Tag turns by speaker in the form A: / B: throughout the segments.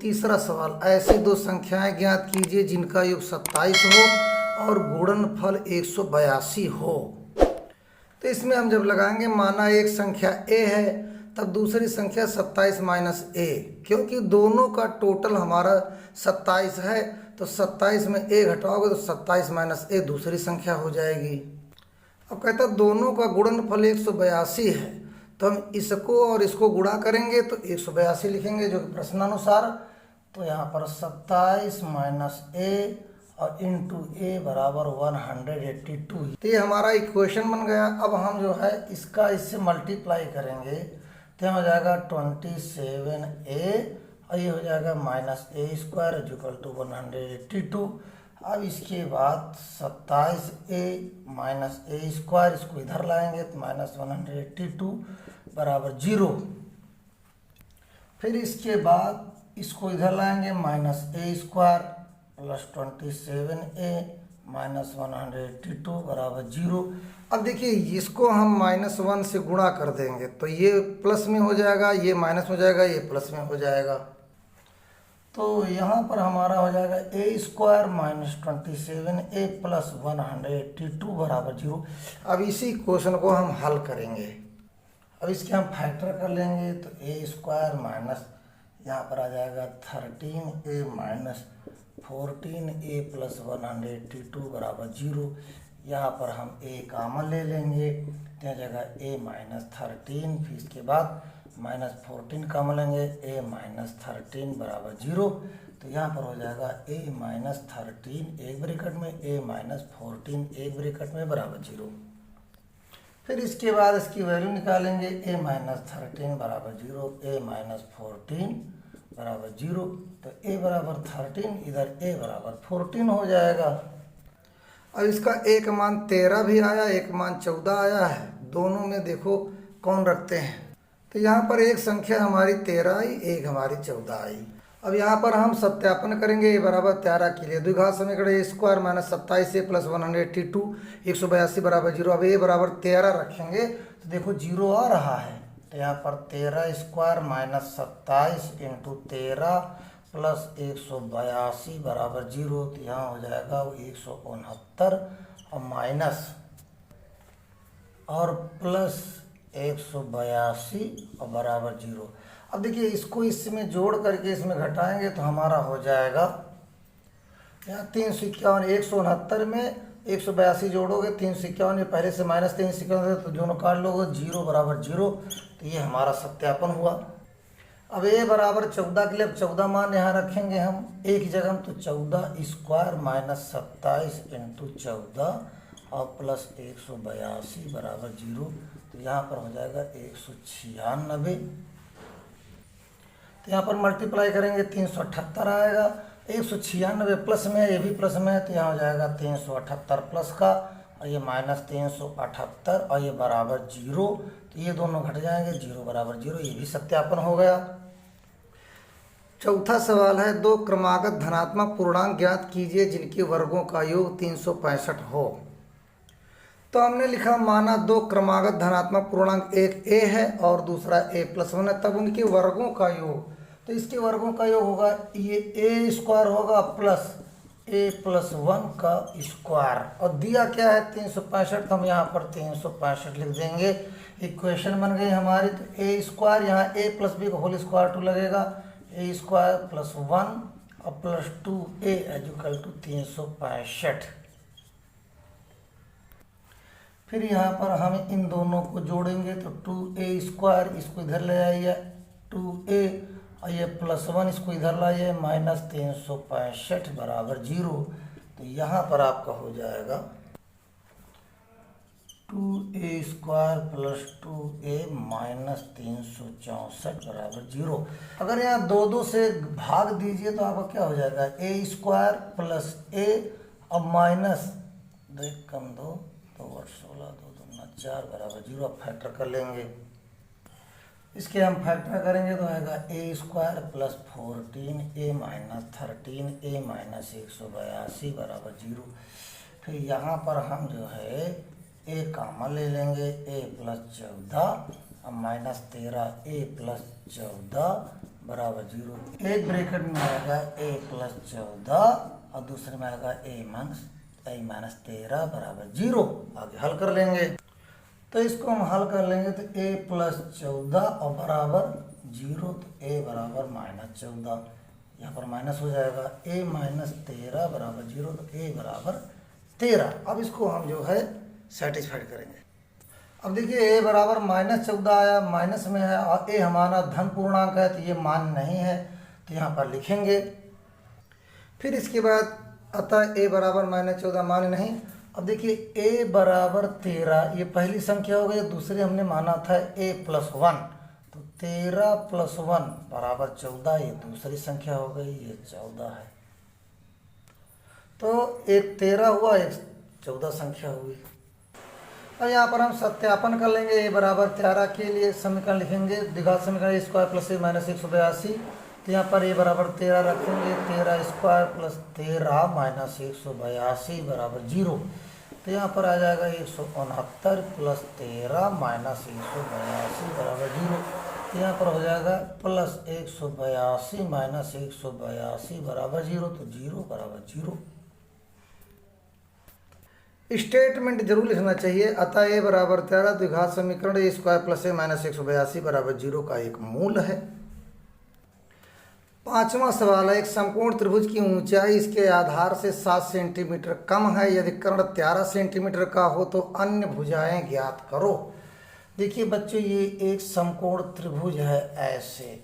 A: तीसरा सवाल, ऐसी दो संख्याएं ज्ञात कीजिए जिनका योग 27 हो और गुणनफल 182 हो। तो इसमें हम जब लगाएंगे, माना एक संख्या a है तब दूसरी संख्या 27 माइनस a, क्योंकि दोनों का टोटल हमारा 27 है तो 27 में a घटाओगे तो 27 माइनस a दूसरी संख्या हो जाएगी। अब कहता है दोनों का गुणनफल 182 है, तो हम इसको और इसको गुणा करेंगे तो 182 लिखेंगे जो कि प्रश्नानुसार। तो यहाँ पर 27 माइनस a और इंटू ए बराबर 182। तो ये हमारा इक्वेशन बन गया। अब हम जो है इसका इससे मल्टीप्लाई करेंगे तो हो जाएगा 27a और ये हो जाएगा minus A square equal to 182। अब इसके बाद 27a माइनस ए स्क्वायर, इसको इधर लाएंगे तो माइनस 182 बराबर 0। फिर इसके बाद इसको इधर लाएंगे, minus A square plus 27a minus 182 बराबर 0। अब देखिए इसको हम -1 से गुणा कर देंगे तो ये प्लस में हो जाएगा, ये माइनस हो जाएगा, ये प्लस में हो जाएगा। तो यहाँ पर हमारा हो जाएगा ए स्क्वायर माइनस 27a प्लस 182 बराबर 0। अब इसी क्वेश्चन को हम हल करेंगे। अब इसके हम फैक्टर कर लेंगे तो ए स्क्वायर माइनस यहाँ पर आ जाएगा 13a माइनस 14a प्लस 182 बराबर 0। यहाँ पर हम a कॉमन ले लेंगे तो आ जाएगा a माइनस 13, फिर इसके बाद माइनस 14 कॉमन लेंगे, a माइनस 13 बराबर 0। तो यहाँ पर हो जाएगा a माइनस 13 एक ब्रैकेट में, a माइनस 14 एक ब्रैकेट में बराबर 0। फिर इसके बाद इसकी वैल्यू निकालेंगे, a माइनस 13 बराबर 0, a माइनस 14 बराबर 0। तो a बराबर 13, इधर a बराबर 14 हो जाएगा। अब इसका एक मान 13 भी आया, एक मान 14 आया है, दोनों में देखो कौन रखते हैं। तो यहाँ पर एक संख्या हमारी 13 आई, एक हमारी 14 आई। अब यहाँ पर हम सत्यापन करेंगे, a बराबर 13 के लिए द्विघात समीकरण ए स्क्वायर माइनस 27a प्लस 182 182 बराबर 0। अब a बराबर 13 रखेंगे तो देखो 0 आ रहा है, तो यहाँ पर 13 स्क्वायर माइनस 27 इंटू 13 प्लस 182 बराबर 0। तो यहाँ हो जाएगा 169 और माइनस और प्लस 182 और बराबर 0। अब देखिए इसको इसमें जोड़ करके इसमें घटाएंगे तो हमारा हो जाएगा यहाँ 351, 169 में 182 जोड़ोगे 351, ये पहले से माइनस 351 तो दोनों काट लोगे, 0 बराबर 0। तो ये हमारा सत्यापन हुआ। अब a बराबर 14 के लिए अब 14 मान यहाँ रखेंगे हम एक ही जगह, तो 14 स्क्वायर माइनस 27 इंटू 14 और प्लस 182 बराबर 0। तो यहाँ पर हो जाएगा 196। तो यहाँ पर मल्टीप्लाई करेंगे 378 आएगा, 196 प्लस में, ये भी प्लस में है तो यहाँ हो जाएगा 378 प्लस का और ये माइनस 378 और ये बराबर 0। तो ये दोनों घट जाएंगे, 0 बराबर 0, ये भी सत्यापन हो गया। चौथा सवाल है, दो क्रमागत धनात्मक पूर्णांक ज्ञात कीजिए जिनके वर्गों का योग 365 हो। तो हमने लिखा, माना दो क्रमागत धनात्मक पूर्णांक, एक a है और दूसरा a प्लस 1 है, तब उनके वर्गों का योग, तो इसके वर्गों का योग होगा ये a स्क्वायर होगा प्लस a प्लस 1 का स्क्वायर, और दिया क्या है 365, तो हम यहाँ पर 365 लिख देंगे। इक्वेशन बन गई हमारी। तो a स्क्वायर यहाँ a प्लस b का होल स्क्वायर 2 लगेगा, a स्क्वायर प्लस 1 और प्लस 2a इक्वल टू 365। फिर यहाँ पर हम इन दोनों को जोड़ेंगे तो 2a स्क्वायर, इसको इधर ले आइए 2a और ये प्लस 1 इसको इधर लाइए माइनस 365 बराबर 0। तो यहाँ पर आपका हो जाएगा 2a square plus 2a minus 364 बराबर 0। अगर यहाँ 2 से भाग दीजिए तो आपका क्या हो जाएगा, a स्क्वायर प्लस a और माइनस 2 कम 2 तो 16 2 दूना 4 बराबर 0। अब फैक्टर कर लेंगे, इसके हम फैक्टर करेंगे तो आएगा a square plus 14a minus 13a minus 182 बराबर 0। फिर यहाँ पर हम जो है a कॉमन ले लेंगे, a प्लस 14 और माइनस 13a प्लस 14 बराबर 0। एक ब्रैकेट में आएगा a प्लस 14 और दूसरे में आएगा a माइनस 13 बराबर 0। आगे हल कर लेंगे, तो इसको हम हल कर लेंगे तो a प्लस 14 और बराबर 0, तो a बराबर माइनस 14, यहाँ पर माइनस हो जाएगा। a माइनस 13 बराबर 0, तो a बराबर 13। अब इसको हम जो है सेटिस्फाइड करेंगे। अब देखिए a बराबर माइनस 14 आया, माइनस में है और a हमारा धन पूर्णांक है, तो ये मान नहीं है, तो यहाँ पर लिखेंगे। फिर इसके बाद अतः a बराबर माइनस 14 मान नहीं। अब देखिए a बराबर 13 ये पहली संख्या हो गई, दूसरी हमने माना था a प्लस 1, तो 13 प्लस 1 बराबर 14, ये दूसरी संख्या हो गई, ये 14 है। तो एक 13 हुआ, एक 14 संख्या हुई। और यहाँ पर हम सत्यापन कर लेंगे। a बराबर 13 के लिए समीकरण लिखेंगे, द्विघात समीकरण a square plus a minus 182, तो यहाँ पर a बराबर 13 रखेंगे, 13 स्क्वायर प्लस 13 माइनस 182 बराबर 0, तो यहाँ पर आ जाएगा 169 प्लस 13 माइनस 182 बराबर 0, तो यहाँ पर हो जाएगा प्लस 182 माइनस 182 बराबर 0, तो 0 बराबर 0। स्टेटमेंट जरूर लिखना चाहिए। अतः a बराबर 13 द्विघात समीकरण a square plus a minus 182 बराबर 0 का एक मूल है। पांचवा सवाल है, एक समकोण त्रिभुज की ऊंचाई इसके आधार से 7 सेंटीमीटर कम है, यदि कर्ण 13 सेंटीमीटर का हो तो अन्य भुजाएं ज्ञात करो। देखिए बच्चों, ये एक समकोण त्रिभुज है, ऐसे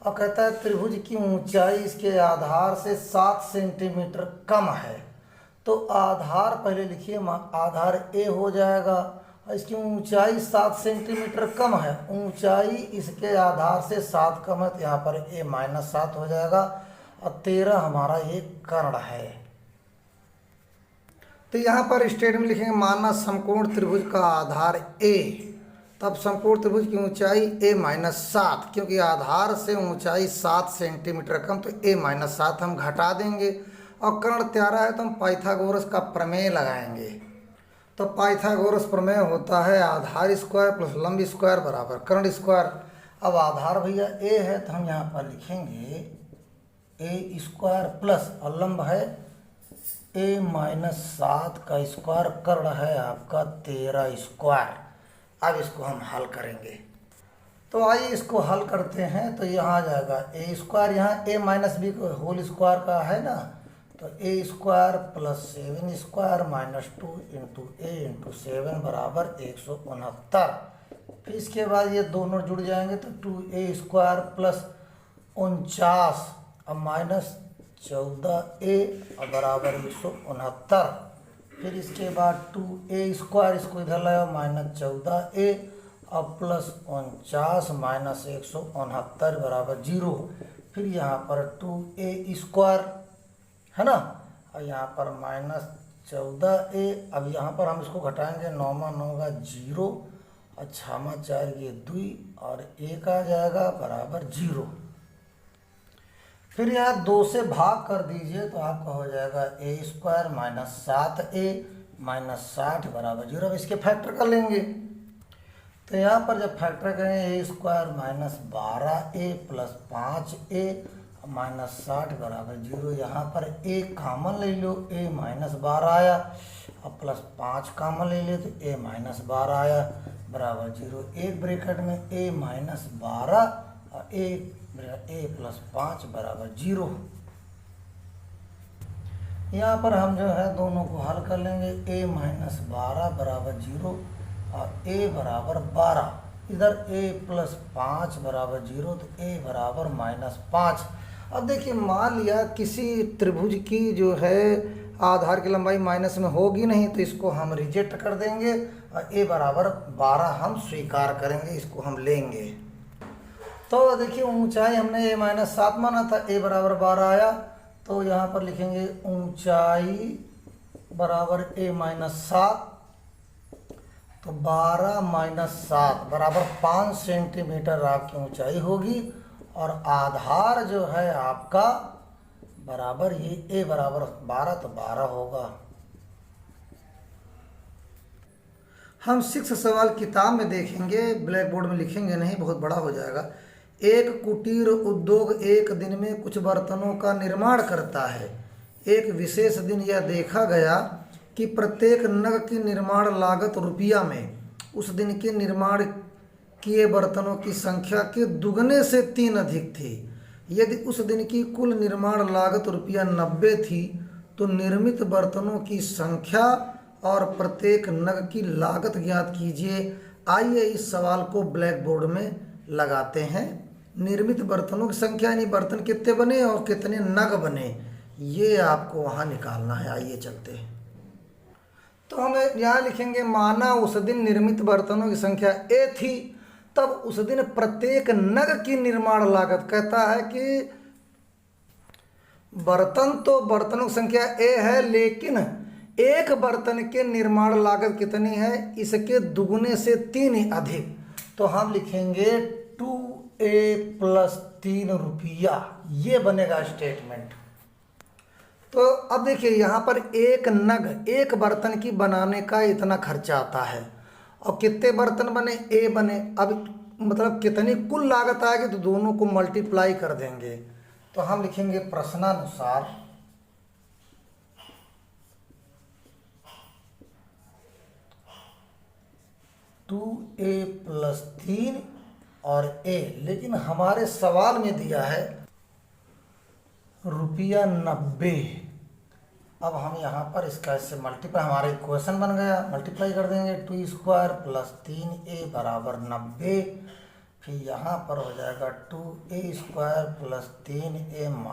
A: और कहता है त्रिभुज की ऊंचाई इसके आधार से 7 सेंटीमीटर कम है, तो आधार पहले लिखिए, आधार a हो जाएगा और इसकी ऊंचाई 7 सेंटीमीटर कम है, ऊंचाई इसके आधार से 7 कम है, तो यहाँ पर a माइनस 7 हो जाएगा और 13 हमारा ये कर्ण है। तो यहाँ पर स्टेटमेंट लिखेंगे, माना समकोण त्रिभुज का आधार a, तब समकोण त्रिभुज की ऊंचाई a माइनस 7, क्योंकि आधार से ऊंचाई 7 सेंटीमीटर कम, तो a माइनस 7 हम घटा देंगे और कर्ण 13 है तो हम पाइथागोरस का प्रमेय लगाएंगे। तो पाइथागोरस प्रमेय होता है आधार स्क्वायर प्लस लंब स्क्वायर बराबर कर्ण स्क्वायर। अब आधार भैया a है, तो हम यहाँ पर लिखेंगे a स्क्वायर प्लस और लंब है a माइनस 7 का स्क्वायर, कर्ण है आपका 13 स्क्वायर। अब इसको हम हल करेंगे, तो आइए इसको हल करते हैं। तो यहाँ आ जाएगा a स्क्वायर, यहाँ a माइनस बी को होल स्क्वायर का है ना, तो a square plus 7 square minus 2 into a into 7 बराबर 169। फिर इसके बाद ये दोनों जुड़ जाएंगे, तो 2a स्क्वायर प्लस 49 और माइनस 14a और बराबर 169। फिर इसके बाद 2a स्क्वायर, इसको इधर लाया, माइनस 14a और प्लस 49 माइनस 169 बराबर 0। फिर यहाँ पर 2a स्क्वायर है ना, और यहाँ पर माइनस 14a। अब यहाँ पर हम इसको घटाएंगे, 9 में 9 का 0 और 6 में 4 ये 2 और 1 आ जाएगा बराबर 0। फिर यहाँ 2 से भाग कर दीजिए, तो आपका हो जाएगा a square minus 7a minus 60 बराबर 0। अब इसके फैक्टर कर लेंगे, तो यहाँ पर जब फैक्टर करेंगे a square minus 12a plus 5a minus 60 बराबर 0। यहाँ पर a कॉमन ले लो, a माइनस 12 आया और प्लस 5 कॉमन ले लो, तो a माइनस 12 आया बराबर 0। एक ब्रैकेट में a माइनस 12 और a प्लस 5 बराबर 0। यहाँ पर हम जो है दोनों को हल कर लेंगे, a माइनस 12 बराबर 0 और a बराबर 12, इधर a प्लस 5 बराबर 0, तो a बराबर माइनस 5। अब देखिए, मान लिया किसी त्रिभुज की जो है आधार की लंबाई माइनस में होगी नहीं, तो इसको हम रिजेक्ट कर देंगे और a बराबर 12 हम स्वीकार करेंगे, इसको हम लेंगे। तो देखिए ऊंचाई हमने a माइनस 7 माना था, a बराबर 12 आया, तो यहाँ पर लिखेंगे ऊंचाई बराबर a माइनस 7, तो 12 माइनस 7 बराबर 5 सेंटीमीटर आपकी ऊंचाई होगी और आधार जो है आपका बराबर ये a बराबर 12, तो 12 होगा। हम 6 सवाल किताब में देखेंगे, ब्लैक बोर्ड में लिखेंगे नहीं, बहुत बड़ा हो जाएगा। एक कुटीर उद्योग एक दिन में कुछ बर्तनों का निर्माण करता है। एक विशेष दिन यह देखा गया कि प्रत्येक नग की निर्माण लागत रुपया में उस दिन के निर्माण किए बर्तनों की संख्या के दुगने से 3 अधिक थी। यदि उस दिन की कुल निर्माण लागत रुपया 90 थी तो निर्मित बर्तनों की संख्या और प्रत्येक नग की लागत ज्ञात कीजिए। आइए इस सवाल को ब्लैक बोर्ड में लगाते हैं। निर्मित बर्तनों की संख्या यानी बर्तन कितने बने और कितने नग बने, ये आपको वहाँ निकालना है। आइए चलते हैं। तो हम यहाँ लिखेंगे माना उस दिन निर्मित बर्तनों की संख्या ए थी, तब उस दिन प्रत्येक नग की निर्माण लागत, कहता है कि बर्तनों की संख्या ए है लेकिन एक बर्तन के निर्माण लागत कितनी है, इसके दुगने से 3 अधिक। तो हम लिखेंगे 2a + 3 रुपया, ये बनेगा स्टेटमेंट। तो अब देखिए यहाँ पर एक नग, एक बर्तन की बनाने का इतना खर्चा आता है और कितने बर्तन बने, ए बने। अब मतलब कितनी कुल लागत आएगी तो दोनों को मल्टीप्लाई कर देंगे। तो हम लिखेंगे प्रश्नानुसार टू ए + 3 और ए, लेकिन हमारे सवाल में दिया है रुपया 90। अब हम यहाँ पर इसका इससे मल्टीप्लाई, हमारा इक्वेशन बन गया, मल्टीप्लाई कर देंगे। 2² + 3a = 90। फिर यहाँ पर हो जाएगा 2a² + 3a -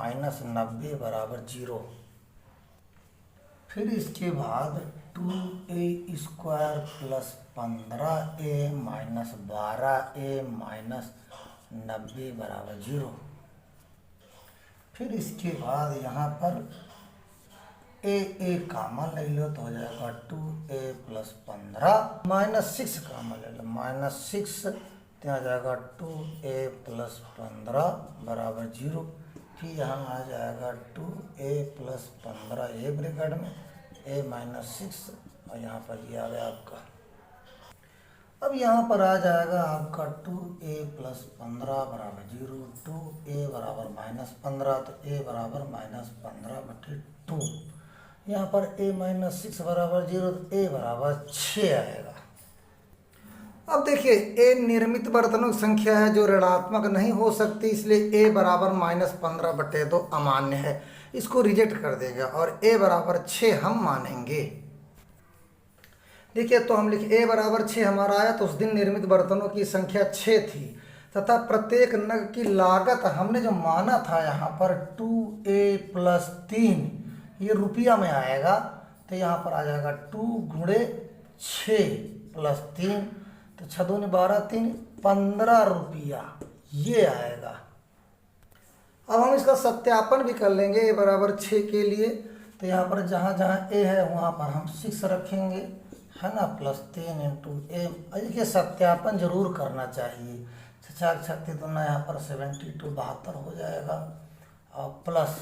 A: 90 = 0। फिर इसके बाद 2a² + 15a - 12a - 90 = 0। फिर इसके बाद यहाँ पर ए कामन ले लो तो हो जाएगा 2a + 15 - 6 कामन ले लो, -6 तो आ जाएगा 2a + 15 = 0। फिर यहाँ आ जाएगा 2a + 15 ए ब्रैकेट में a - 6 और यहाँ पर ये आ गया आपका। अब यहाँ पर आ जाएगा आपका 2a + 15 = 0, 2a = -15 तो a = -15/2। यहाँ पर a - 6 = 0 तो a = 6 आएगा। अब देखिए ए निर्मित बर्तनों की संख्या है जो ऋणात्मक नहीं हो सकती, इसलिए a = -15/2 अमान्य है, इसको रिजेक्ट कर देगा और a = 6 हम मानेंगे। देखिए तो हम लिखे a = 6 हमारा आया, तो उस दिन निर्मित बर्तनों की संख्या 6 थी तथा प्रत्येक नग की लागत हमने जो माना था यहाँ पर 2a + 3, ये रुपया में आएगा। तो यहाँ पर आ जाएगा 2 × 6 + 3, तो 6 दूनी 12, 3 15 रुपया, ये आएगा। अब हम इसका सत्यापन भी कर लेंगे a = 6 के लिए। तो यहाँ पर जहाँ जहाँ a है वहाँ पर हम 6 रखेंगे, है ना, +3 × a। देखिए सत्यापन जरूर करना चाहिए। 6 × 6 दूना यहाँ पर 72 72 हो जाएगा और प्लस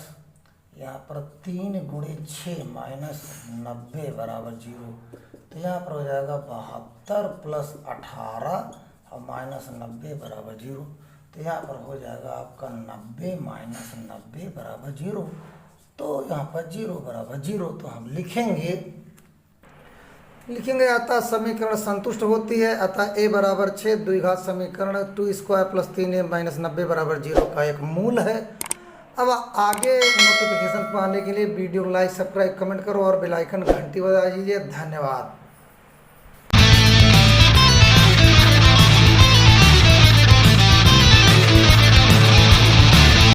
A: यहाँ पर 3 × 6 - 90 = 0। तो यहाँ पर हो जाएगा 72 + 18 और -90 = 0। तो यहाँ पर हो जाएगा आपका 90 - 90 = 0। तो यहाँ पर 0 = 0। तो हम लिखेंगे अतः समीकरण संतुष्ट होती है। अतः a = 6 द्विघात समीकरण 2² + 3a - 90 = 0 का एक मूल है। अब आगे नोटिफिकेशन पाने के लिए वीडियो को लाइक, सब्सक्राइब, कमेंट करो और बेल आइकन घंटी बजा दीजिए। धन्यवाद।